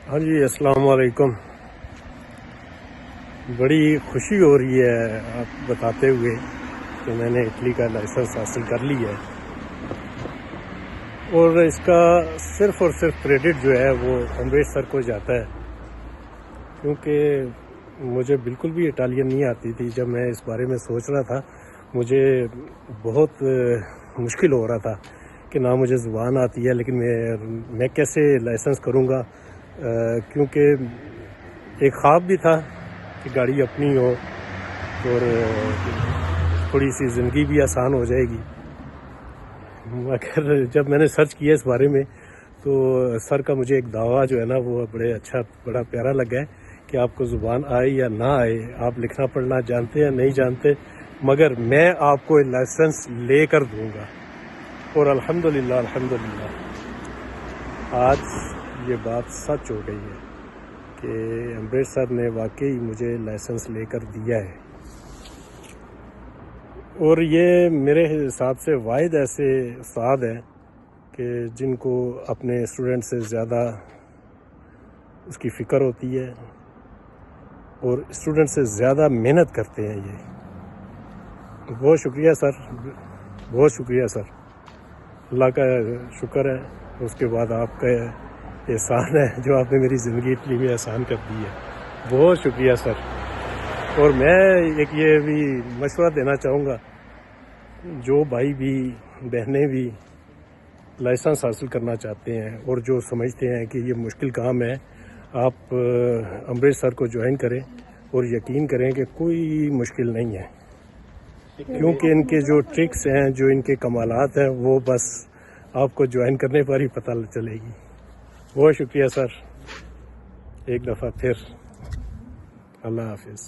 ہاں جی، السلام علیکم۔ بڑی خوشی ہو رہی ہے آپ بتاتے ہوئے کہ میں نے اٹلی کا لائسنس حاصل کر لیا ہے، اور اس کا صرف اور صرف کریڈٹ جو ہے وہ امبریش سر کو جاتا ہے، کیونکہ مجھے بالکل بھی اٹالین نہیں آتی تھی۔ جب میں اس بارے میں سوچ رہا تھا مجھے بہت مشکل ہو رہا تھا کہ نہ مجھے زبان آتی ہے، لیکن میں کیسے لائسنس کروں گا، کیونکہ ایک خواب بھی تھا کہ گاڑی اپنی ہو اور تھوڑی سی زندگی بھی آسان ہو جائے گی۔ مگر جب میں نے سرچ کیا اس بارے میں تو سر کا مجھے ایک دعویٰ جو ہے نا وہ بڑا پیارا لگا ہے کہ آپ کو زبان آئے یا نہ آئے، آپ لکھنا پڑھنا جانتے یا نہیں جانتے، مگر میں آپ کو لائسنس لے کر دوں گا۔ اور الحمدللہ آج یہ بات سچ ہو گئی ہے کہ امبریش سر نے واقعی مجھے لائسنس لے کر دیا ہے، اور یہ میرے حساب سے واحد ایسے استاد ہیں کہ جن کو اپنے اسٹوڈنٹ سے زیادہ اس کی فکر ہوتی ہے اور اسٹوڈنٹ سے زیادہ محنت کرتے ہیں۔ یہ بہت شکریہ سر، بہت شکریہ سر، اللہ کا شکر ہے، اس کے بعد آپ کا احسان ہے جو آپ نے میری زندگی اٹلی میں آسان کر دی ہے۔ بہت شکریہ سر۔ اور میں ایک یہ بھی مشورہ دینا چاہوں گا، جو بھائی بھی بہنیں بھی لائسنس حاصل کرنا چاہتے ہیں اور جو سمجھتے ہیں کہ یہ مشکل کام ہے، آپ امبریش سر کو جوائن کریں اور یقین کریں کہ کوئی مشکل نہیں ہے، کیونکہ ان کے جو ٹرکس ہیں، جو ان کے کمالات ہیں، وہ بس آپ کو جوائن کرنے پر ہی پتہ چلے گی۔ بہت شکریہ سر، ایک دفعہ پھر اللہ حافظ۔